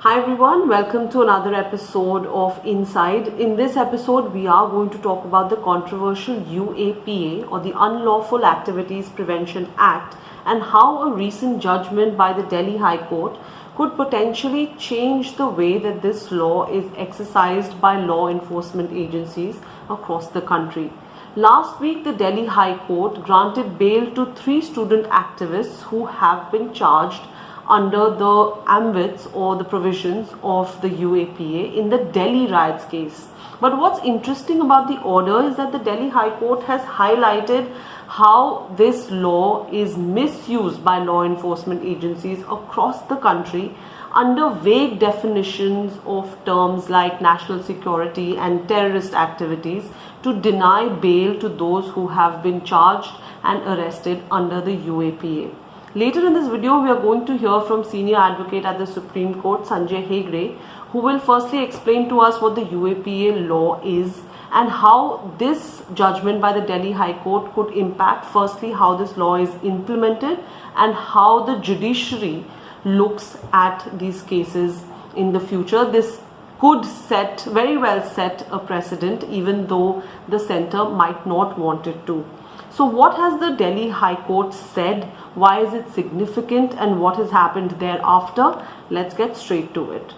Hi everyone, welcome to another episode of Inside. In this episode, we are going to talk about the controversial UAPA or the Unlawful Activities Prevention Act and how a recent judgment by the Delhi High Court could potentially change the way that this law is exercised by law enforcement agencies across the country. Last week, the Delhi High Court granted bail to 3 student activists who have been charged under the ambits or the provisions of the UAPA in the Delhi riots case. But what's interesting about the order is that the Delhi High Court has highlighted how this law is misused by law enforcement agencies across the country under vague definitions of terms like national security and terrorist activities to deny bail to those who have been charged and arrested under the UAPA. Later in this video, we are going to hear from Senior Advocate at the Supreme Court, Sanjay Hegde, who will firstly explain to us what the UAPA law is and how this judgment by the Delhi High Court could impact firstly how this law is implemented and how the judiciary looks at these cases in the future. This could very well set a precedent even though the centre might not want it to. So what has the Delhi High Court said? Why is it significant and what has happened thereafter? Let's get straight to it.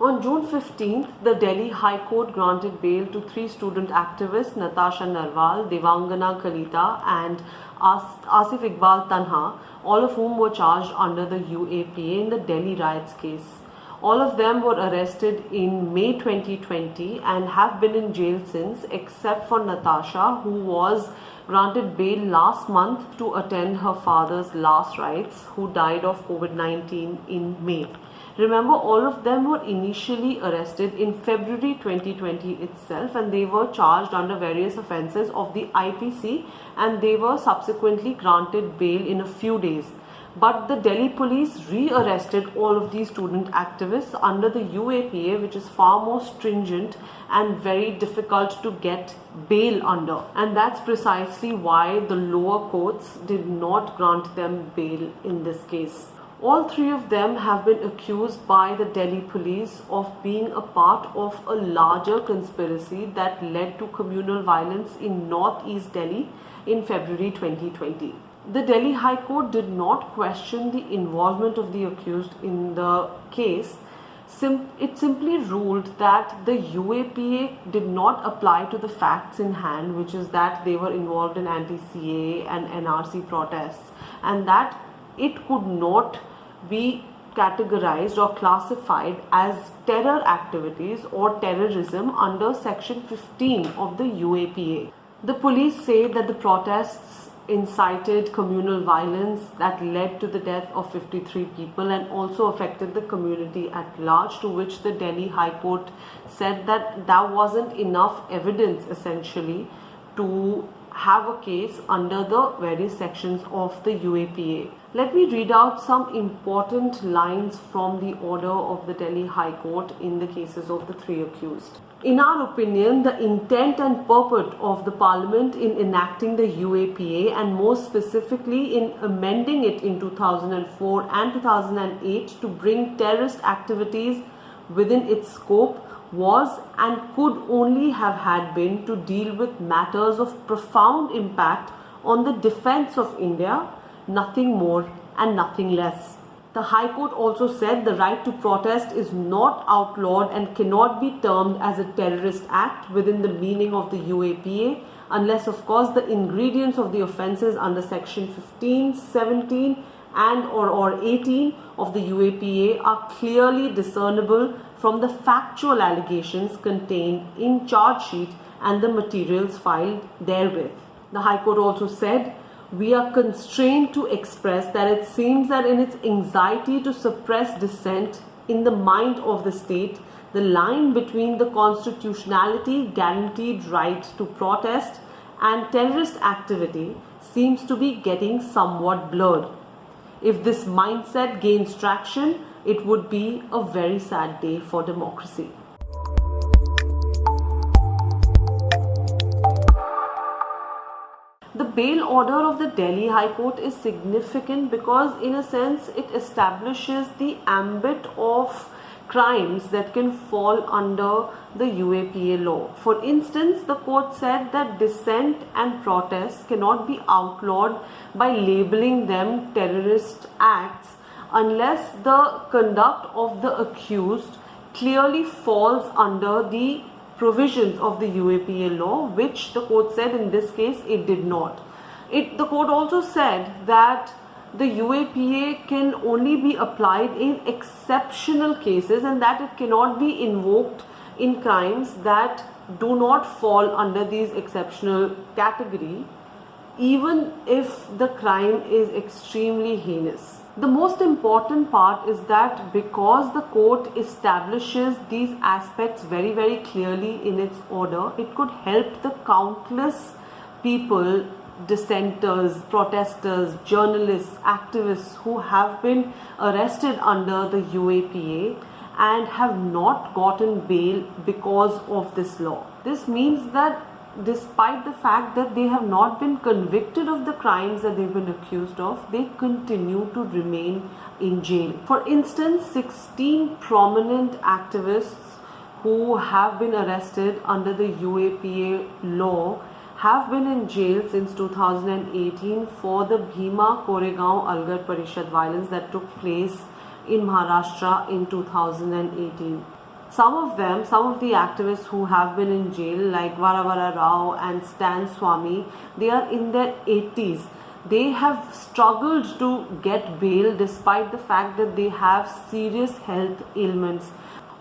On June 15th, the Delhi High Court granted bail to 3 student activists, Natasha Narwal, Devangana Kalita and Asif Iqbal Tanha, all of whom were charged under the UAPA in the Delhi riots case. All of them were arrested in May 2020 and have been in jail since, except for Natasha, who was granted bail last month to attend her father's last rites, who died of COVID-19 in May. Remember, all of them were initially arrested in February 2020 itself, and they were charged under various offences of the IPC, and they were subsequently granted bail in a few days. But the Delhi police re-arrested all of these student activists under the UAPA, which is far more stringent and very difficult to get bail under. And that's precisely why the lower courts did not grant them bail in this case. All 3 of them have been accused by the Delhi police of being a part of a larger conspiracy that led to communal violence in Northeast Delhi in February 2020. The Delhi High Court did not question the involvement of the accused in the case. It simply ruled that the UAPA did not apply to the facts in hand, which is that they were involved in anti-CAA and NRC protests, and that it could not be categorized or classified as terror activities or terrorism under Section 15 of the UAPA. The police say that the protests incited communal violence that led to the death of 53 people and also affected the community at large, to which the Delhi High Court said that there wasn't enough evidence essentially to have a case under the various sections of the UAPA. Let me read out some important lines from the order of the Delhi High Court in the cases of the 3 accused. In our opinion, the intent and purport of the Parliament in enacting the UAPA and more specifically in amending it in 2004 and 2008 to bring terrorist activities within its scope was and could only have had been to deal with matters of profound impact on the defence of India, nothing more and nothing less. The High Court also said the right to protest is not outlawed and cannot be termed as a terrorist act within the meaning of the UAPA unless, of course, the ingredients of the offences under Section 15, 17 and or 18 of the UAPA are clearly discernible from the factual allegations contained in charge sheet and the materials filed therewith. The High Court also said, we are constrained to express that it seems that in its anxiety to suppress dissent in the mind of the state, the line between the constitutionality guaranteed right to protest and terrorist activity seems to be getting somewhat blurred. If this mindset gains traction, it would be a very sad day for democracy. The bail order of the Delhi High Court is significant because, in a sense, it establishes the ambit of crimes that can fall under the UAPA law. For instance, the court said that dissent and protest cannot be outlawed by labeling them terrorist acts unless the conduct of the accused clearly falls under the provisions of the UAPA law, which the court said in this case it did not. The court also said that the UAPA can only be applied in exceptional cases and that it cannot be invoked in crimes that do not fall under these exceptional category, even if the crime is extremely heinous. The most important part is that because the court establishes these aspects very, very clearly in its order, it could help the countless people, dissenters, protesters, journalists, activists who have been arrested under the UAPA and have not gotten bail because of this law. This means that despite the fact that they have not been convicted of the crimes that they've been accused of, they continue to remain in jail. For instance, 16 prominent activists who have been arrested under the UAPA law have been in jail since 2018 for the Bhima Koregaon Algar Parishad violence that took place in Maharashtra in 2018. Some of the activists who have been in jail, like Varavara Rao and Stan Swamy, they are in their 80s. They have struggled to get bail despite the fact that they have serious health ailments.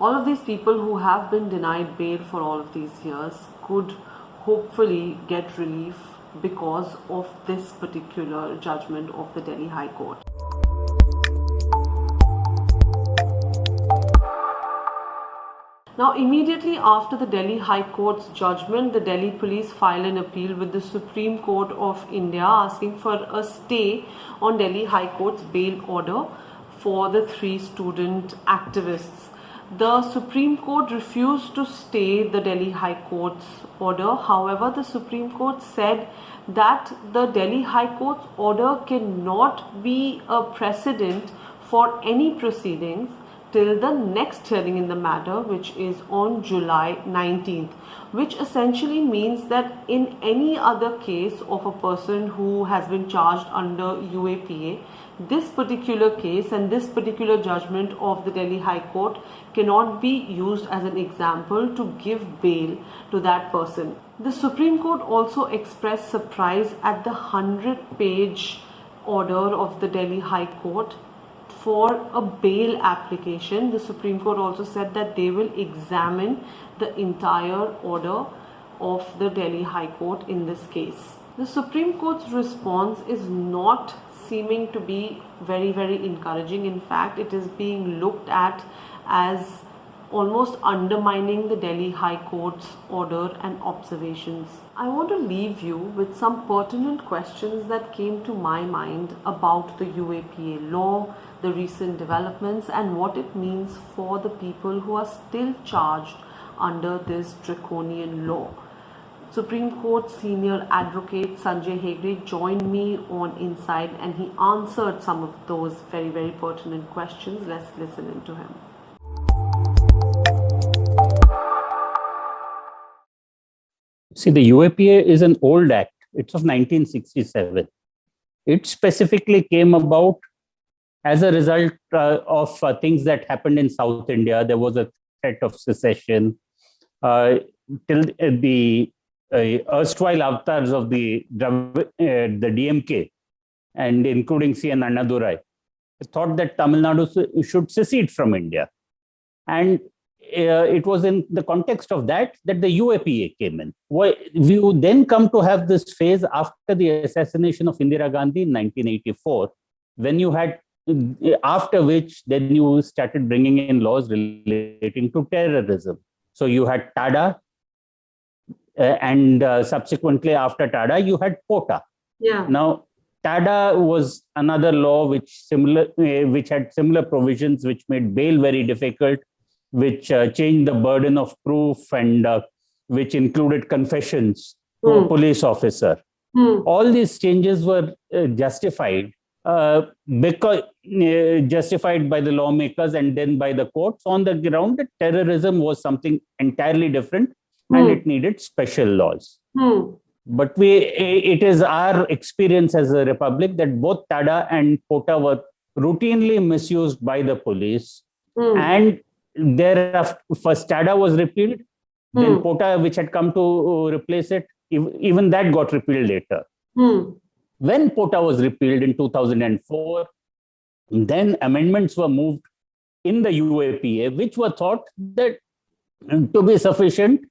All of these people who have been denied bail for all of these years could hopefully get relief because of this particular judgment of the Delhi High Court. Now, immediately after the Delhi High Court's judgment, the Delhi police filed an appeal with the Supreme Court of India asking for a stay on Delhi High Court's bail order for the 3 student activists. The Supreme Court refused to stay the Delhi High Court's order. However, the Supreme Court said that the Delhi High Court's order cannot be a precedent for any proceedings till the next hearing in the matter, which is on July 19th, which essentially means that in any other case of a person who has been charged under UAPA, this particular case and this particular judgment of the Delhi High Court cannot be used as an example to give bail to that person. The Supreme Court also expressed surprise at the 100-page order of the Delhi High Court for a bail application. The Supreme Court also said that they will examine the entire order of the Delhi High Court in this case. The Supreme Court's response is not seeming to be very, very encouraging. In fact, it is being looked at as almost undermining the Delhi High Court's order and observations. I want to leave you with some pertinent questions that came to my mind about the UAPA law, the recent developments, and what it means for the people who are still charged under this draconian law. Supreme Court senior advocate Sanjay Hegde joined me on Inside and he answered some of those very, very pertinent questions. Let's listen into him. See, the UAPA is an old act. It's of 1967. It specifically came about as a result of things that happened in South India. There was a threat of secession. Till the erstwhile avatars of the DMK, and including C.N. Annadurai, thought that Tamil Nadu should secede from India. And it was in the context of that the UAPA came in. We then come to have this phase after the assassination of Indira Gandhi in 1984, when you had, after which then you started bringing in laws relating to terrorism. So you had TADA, and subsequently after TADA, you had POTA. Yeah. Now, TADA was another law which had similar provisions, which made bail very difficult, which changed the burden of proof, and which included confessions to a police officer. All these changes were justified because justified by the lawmakers and then by the courts on the ground that terrorism was something entirely different and it needed special laws. But it is our experience as a republic that both Tada and Pota were routinely misused by the police. And thereafter, first Tada was repealed, then Pota, which had come to replace it, even that got repealed later. When Pota was repealed in 2004, then amendments were moved in the UAPA, which were thought that to be sufficient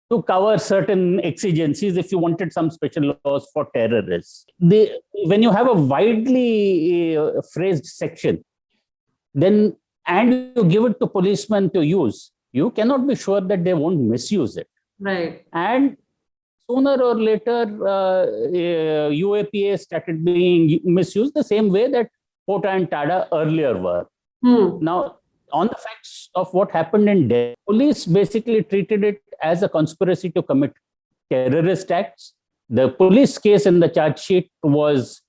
to cover certain exigencies if you wanted some special laws for terrorists. When you have a widely phrased section, then and you give it to policemen to use, you cannot be sure that they won't misuse it. Right. And sooner or later, UAPA started being misused the same way that Pota and Tada earlier were. Now, on the facts of what happened in Delhi, police basically treated it as a conspiracy to commit terrorist acts. The police case in the charge sheet was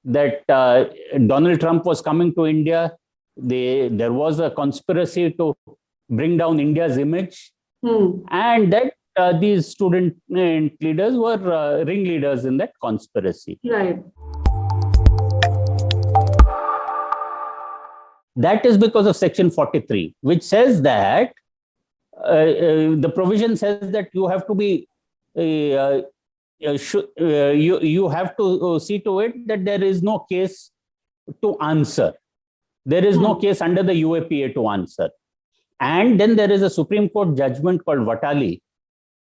that Donald Trump was coming to India. There was a conspiracy to bring down India's image, and that these student leaders were ringleaders in that conspiracy. Right. That is because of Section 43, which says that the provision says that you have to be you have to see to it that there is no case to answer. There is no case under the UAPA to answer. And then there is a Supreme Court judgment called Vatali,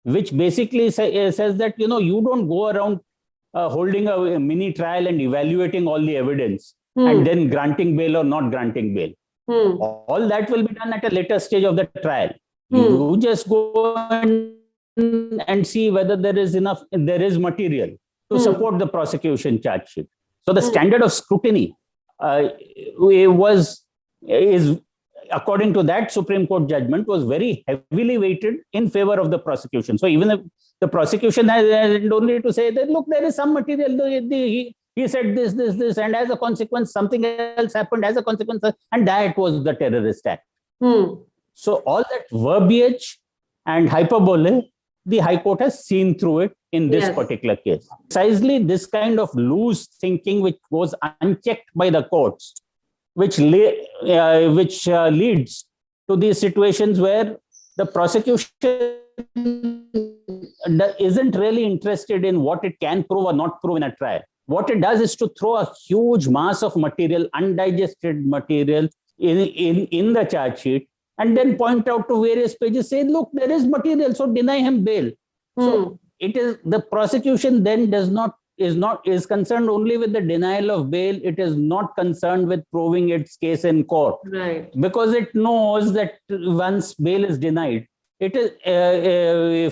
which basically says that, you don't go around holding a mini trial and evaluating all the evidence and then granting bail or not granting bail. All that will be done at a later stage of the trial. You just go and see whether there is material to support the prosecution charge sheet. So the standard of scrutiny is according to that Supreme Court judgment, was very heavily weighted in favor of the prosecution. So even if the prosecution had only to say that, look, there is some material, he said this, and as a consequence, something else happened as a consequence, and that was the terrorist act. So all that verbiage and hyperbole, the High Court has seen through it in this particular case. Precisely this kind of loose thinking, which goes unchecked by the courts, which leads to these situations where the prosecution isn't really interested in what it can prove or not prove in a trial. What it does is to throw a huge mass of material, undigested material in the charge sheet, and then point out to various pages, say, look, there is material, so deny him bail. So it is the prosecution then is concerned only with the denial of bail. It is not concerned with proving its case in court, right? Because it knows that once bail is denied, it is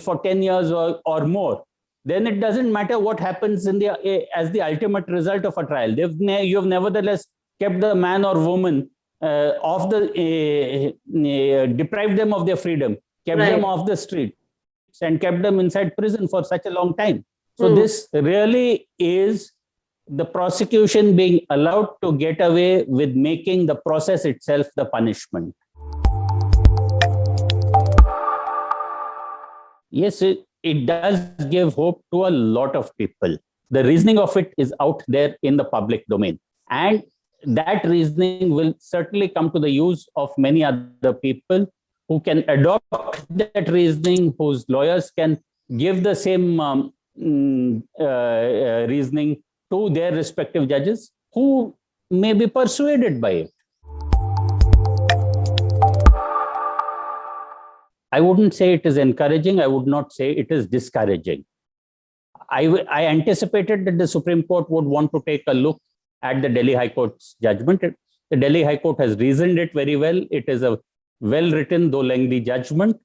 for 10 years or more. Then it doesn't matter what happens as the ultimate result of a trial. You have nevertheless kept the man or woman deprived them of their freedom, kept them off the street, and kept them inside prison for such a long time. So this really is the prosecution being allowed to get away with making the process itself the punishment. Yes, it does give hope to a lot of people. The reasoning of it is out there in the public domain. And that reasoning will certainly come to the use of many other people who can adopt that reasoning, whose lawyers can give the same reasoning to their respective judges, who may be persuaded by it. I wouldn't say it is encouraging. I would not say it is discouraging. I anticipated that the Supreme Court would want to take a look at the Delhi High Court's judgment. The Delhi High Court has reasoned it very well. It is a well-written, though lengthy judgment.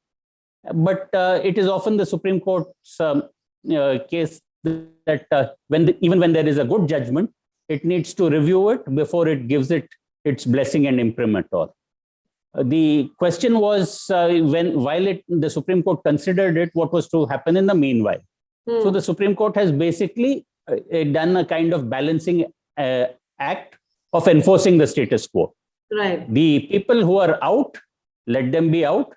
But it is often the Supreme Court's case that even when there is a good judgment, it needs to review it before it gives it its blessing and imprimatur. The question was, while the Supreme Court considered it, what was to happen in the meanwhile. So the Supreme Court has basically done a kind of balancing act of enforcing the status quo. Right. The people who are out, let them be out,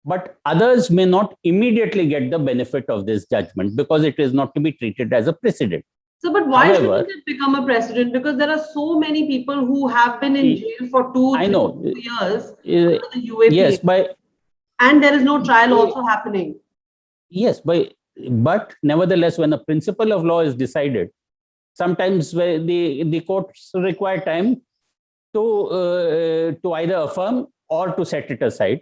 but others may not immediately get the benefit of this judgment because it is not to be treated as a precedent. So, but why However, shouldn't it become a precedent? Because there are so many people who have been in jail for I know. 2 years under the UAPA, Yes, and there is no trial also happening. yes, but nevertheless, when a principle of law is decided, sometimes the courts require time to either affirm or to set it aside.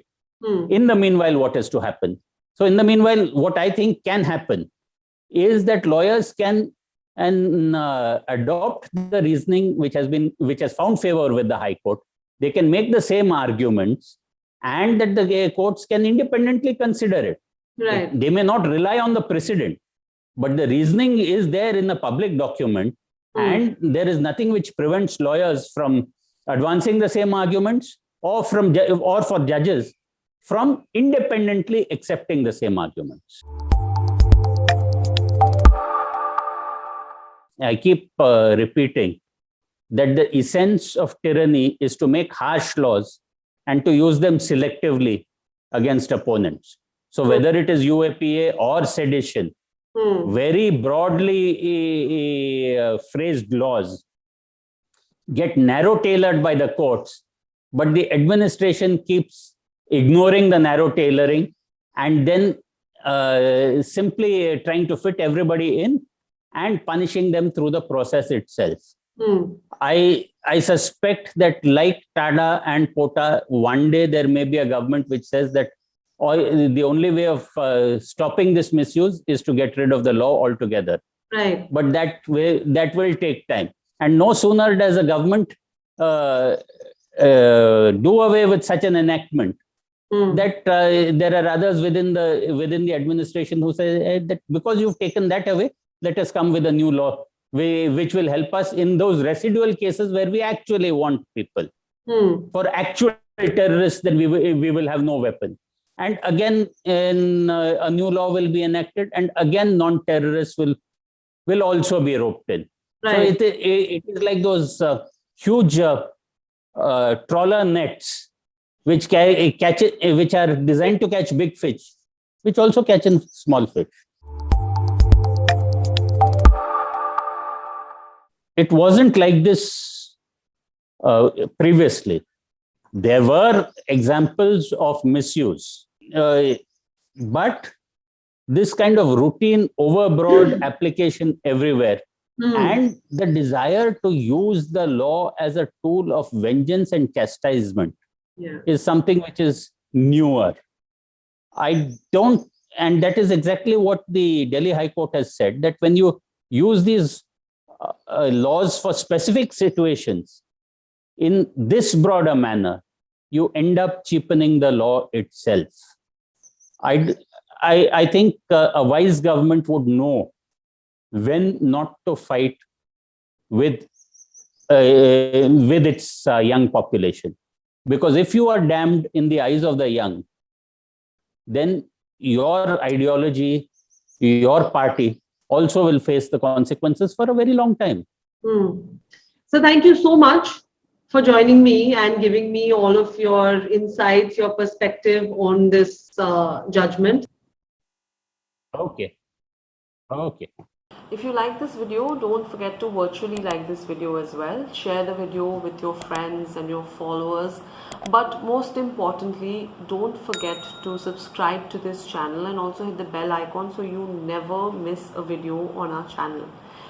In the meanwhile, what is to happen? So in the meanwhile, what I think can happen is that lawyers can adopt the reasoning which has found favor with the High Court. They can make the same arguments, and that the courts can independently consider it. Right. They may not rely on the precedent, but the reasoning is there in a public document, and there is nothing which prevents lawyers from advancing the same arguments or for judges from independently accepting the same arguments. I keep repeating that the essence of tyranny is to make harsh laws and to use them selectively against opponents. So whether it is UAPA or sedition, very broadly phrased laws get narrow-tailored by the courts, but the administration keeps ignoring the narrow tailoring and then simply trying to fit everybody in and punishing them through the process itself. I suspect that, like Tada and Pota, one day there may be a government which says that the only way of stopping this misuse is to get rid of the law altogether. Right. But that will take time. And no sooner does a government do away with such an enactment, that there are others within the administration who say that because you've taken that away, let us come with a new law which will help us in those residual cases where we actually want people. For actual terrorists, then we will have no weapon. And again, a new law will be enacted, and again, non-terrorists will also be roped in. Right. So it is like those huge trawler nets which are designed to catch big fish, which also catch in small fish. It wasn't like this previously. There were examples of misuse, but this kind of routine, overbroad application everywhere, and the desire to use the law as a tool of vengeance and chastisement is something which is newer. And that is exactly what the Delhi High Court has said, that when you use these laws for specific situations in this broader manner, you end up cheapening the law itself. I think a wise government would know when not to fight with its young population. Because if you are damned in the eyes of the young, then your ideology, your party also will face the consequences for a very long time. So thank you so much for joining me and giving me all of your insights, your perspective on this judgment. Okay. If you like this video, don't forget to virtually like this video as well. Share the video with your friends and your followers. But most importantly, don't forget to subscribe to this channel and also hit the bell icon so you never miss a video on our channel.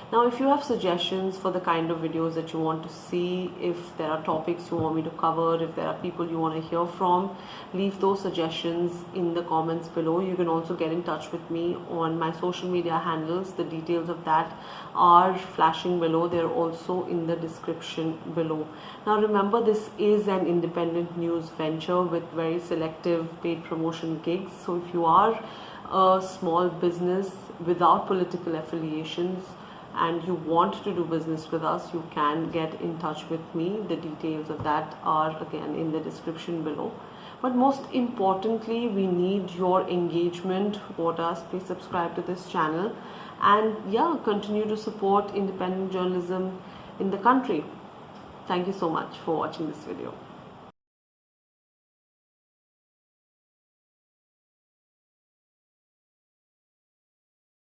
Now, if you have suggestions for the kind of videos that you want to see, if there are topics you want me to cover, if there are people you want to hear from, leave those suggestions in the comments below. You can also get in touch with me on my social media handles. The details of that are flashing below. They're also in the description below. Now, remember, this is an independent news venture with very selective paid promotion gigs. So if you are a small business without political affiliations, and you want to do business with us, you can get in touch with me. The details of that are again in the description below. But most importantly, we need your engagement. Support us. Please subscribe to this channel, and yeah, continue to support independent journalism in the country. Thank you so much for watching this video.